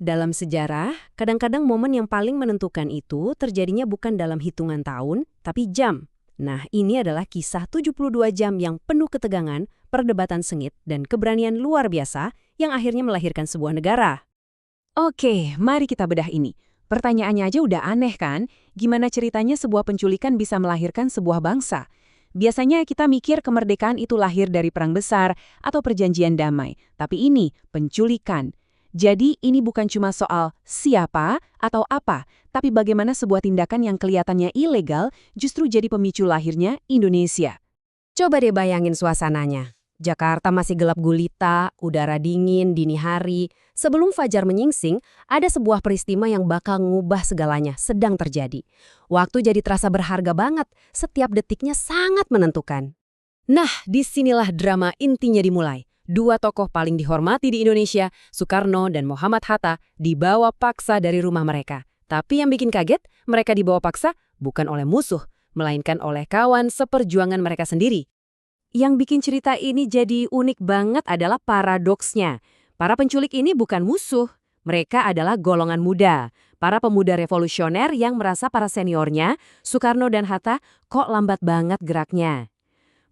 Dalam sejarah, kadang-kadang momen yang paling menentukan itu terjadinya bukan dalam hitungan tahun, tapi jam. Nah, ini adalah kisah 72 jam yang penuh ketegangan, perdebatan sengit, dan keberanian luar biasa yang akhirnya melahirkan sebuah negara. Oke, mari kita bedah ini. Pertanyaannya aja udah aneh kan? Gimana ceritanya sebuah penculikan bisa melahirkan sebuah bangsa? Biasanya kita mikir kemerdekaan itu lahir dari perang besar atau perjanjian damai. Tapi ini penculikan. Jadi ini bukan cuma soal siapa atau apa, tapi bagaimana sebuah tindakan yang kelihatannya ilegal justru jadi pemicu lahirnya Indonesia. Coba deh bayangin suasananya. Jakarta masih gelap gulita, udara dingin, dini hari. Sebelum fajar menyingsing, ada sebuah peristiwa yang bakal ngubah segalanya sedang terjadi. Waktu jadi terasa berharga banget, setiap detiknya sangat menentukan. Nah, disinilah drama intinya dimulai. Dua tokoh paling dihormati di Indonesia, Soekarno dan Muhammad Hatta, dibawa paksa dari rumah mereka. Tapi yang bikin kaget, mereka dibawa paksa bukan oleh musuh, melainkan oleh kawan seperjuangan mereka sendiri. Yang bikin cerita ini jadi unik banget adalah paradoksnya. Para penculik ini bukan musuh, mereka adalah golongan muda. Para pemuda revolusioner yang merasa para seniornya, Soekarno dan Hatta, kok lambat banget geraknya.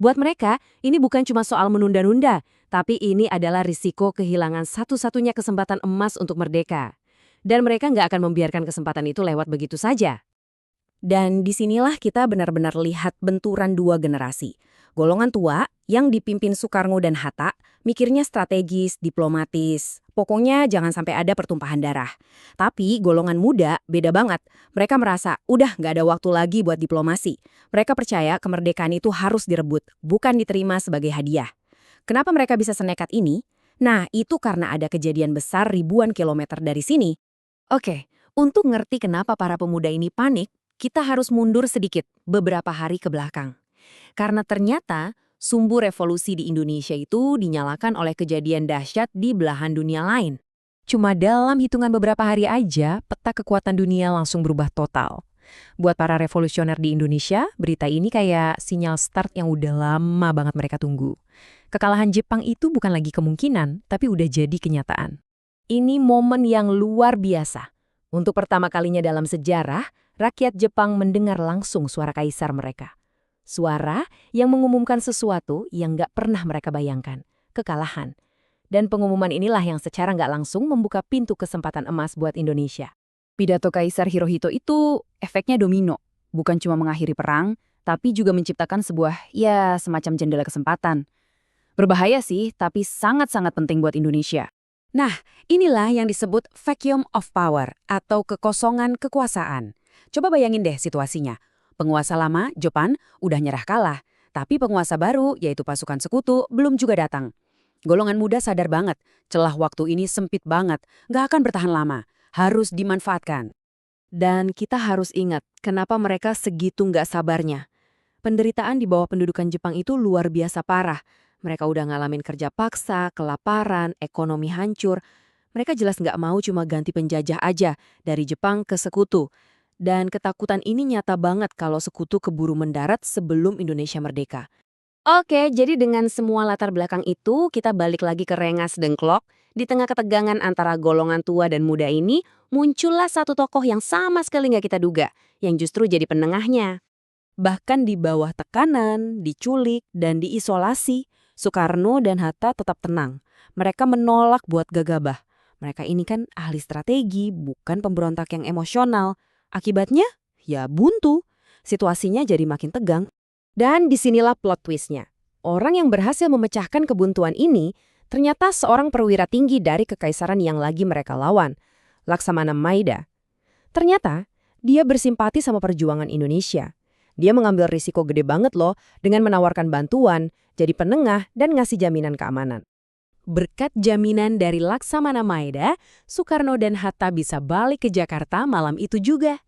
Buat mereka, ini bukan cuma soal menunda-nunda, tapi ini adalah risiko kehilangan satu-satunya kesempatan emas untuk merdeka. Dan mereka nggak akan membiarkan kesempatan itu lewat begitu saja. Dan disinilah kita benar-benar lihat benturan dua generasi. Golongan tua yang dipimpin Soekarno dan Hatta mikirnya strategis, diplomatis. Pokoknya jangan sampai ada pertumpahan darah. Tapi golongan muda beda banget. Mereka merasa udah nggak ada waktu lagi buat diplomasi. Mereka percaya kemerdekaan itu harus direbut, bukan diterima sebagai hadiah. Kenapa mereka bisa senekat ini? Nah, itu karena ada kejadian besar ribuan kilometer dari sini. Oke, untuk ngerti kenapa para pemuda ini panik, kita harus mundur sedikit beberapa hari ke belakang. Karena ternyata sumbu revolusi di Indonesia itu dinyalakan oleh kejadian dahsyat di belahan dunia lain. Cuma dalam hitungan beberapa hari aja, peta kekuatan dunia langsung berubah total. Buat para revolusioner di Indonesia, berita ini kayak sinyal start yang udah lama banget mereka tunggu. Kekalahan Jepang itu bukan lagi kemungkinan, tapi udah jadi kenyataan. Ini momen yang luar biasa. Untuk pertama kalinya dalam sejarah, rakyat Jepang mendengar langsung suara kaisar mereka. Suara yang mengumumkan sesuatu yang nggak pernah mereka bayangkan, kekalahan. Dan pengumuman inilah yang secara nggak langsung membuka pintu kesempatan emas buat Indonesia. Pidato Kaisar Hirohito itu efeknya domino, bukan cuma mengakhiri perang, tapi juga menciptakan sebuah, semacam jendela kesempatan. Berbahaya sih, tapi sangat-sangat penting buat Indonesia. Nah, inilah yang disebut vacuum of power atau kekosongan kekuasaan. Coba bayangin deh situasinya. Penguasa lama, Jepang, udah nyerah kalah. Tapi penguasa baru, yaitu pasukan sekutu, belum juga datang. Golongan muda sadar banget, celah waktu ini sempit banget, nggak akan bertahan lama. Harus dimanfaatkan. Dan kita harus ingat, kenapa mereka segitu nggak sabarnya. Penderitaan di bawah pendudukan Jepang itu luar biasa parah. Mereka udah ngalamin kerja paksa, kelaparan, ekonomi hancur. Mereka jelas nggak mau cuma ganti penjajah aja, dari Jepang ke sekutu. Dan ketakutan ini nyata banget kalau sekutu keburu mendarat sebelum Indonesia merdeka. Oke, jadi dengan semua latar belakang itu, kita balik lagi ke Rengas Dengklok. Di tengah ketegangan antara golongan tua dan muda ini, muncullah satu tokoh yang sama sekali nggak kita duga, yang justru jadi penengahnya. Bahkan di bawah tekanan, diculik, dan diisolasi, Soekarno dan Hatta tetap tenang. Mereka menolak buat gegabah. Mereka ini kan ahli strategi, bukan pemberontak yang emosional. Akibatnya, ya buntu. Situasinya jadi makin tegang. Dan disinilah plot twistnya. Orang yang berhasil memecahkan kebuntuan ini ternyata seorang perwira tinggi dari kekaisaran yang lagi mereka lawan, Laksamana Maeda. Ternyata, dia bersimpati sama perjuangan Indonesia. Dia mengambil risiko gede banget loh dengan menawarkan bantuan, jadi penengah, dan ngasih jaminan keamanan. Berkat jaminan dari Laksamana Maeda, Soekarno dan Hatta bisa balik ke Jakarta malam itu juga.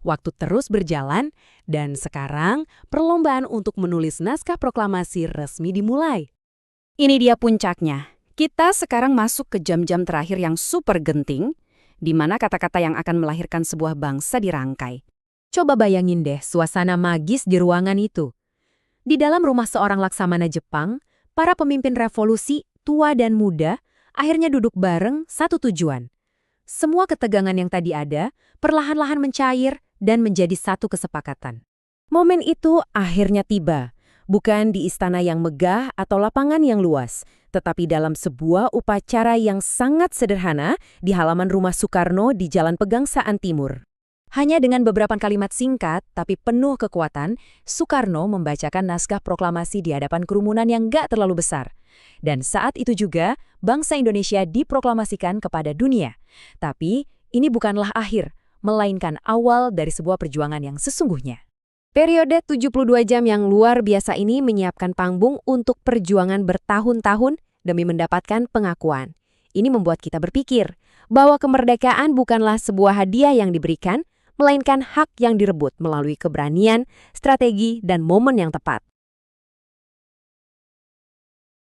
Waktu terus berjalan, dan sekarang perlombaan untuk menulis naskah proklamasi resmi dimulai. Ini dia puncaknya. Kita sekarang masuk ke jam-jam terakhir yang super genting, di mana kata-kata yang akan melahirkan sebuah bangsa dirangkai. Coba bayangin deh suasana magis di ruangan itu. Di dalam rumah seorang laksamana Jepang, para pemimpin revolusi, tua dan muda, akhirnya duduk bareng satu tujuan. Semua ketegangan yang tadi ada perlahan-lahan mencair dan menjadi satu kesepakatan. Momen itu akhirnya tiba, bukan di istana yang megah atau lapangan yang luas, tetapi dalam sebuah upacara yang sangat sederhana di halaman rumah Soekarno di Jalan Pegangsaan Timur. Hanya dengan beberapa kalimat singkat tapi penuh kekuatan, Soekarno membacakan naskah proklamasi di hadapan kerumunan yang gak terlalu besar. Dan saat itu juga, bangsa Indonesia diproklamasikan kepada dunia. Tapi, ini bukanlah akhir, melainkan awal dari sebuah perjuangan yang sesungguhnya. Periode 72 jam yang luar biasa ini menyiapkan panggung untuk perjuangan bertahun-tahun demi mendapatkan pengakuan. Ini membuat kita berpikir bahwa kemerdekaan bukanlah sebuah hadiah yang diberikan, melainkan hak yang direbut melalui keberanian, strategi, dan momen yang tepat.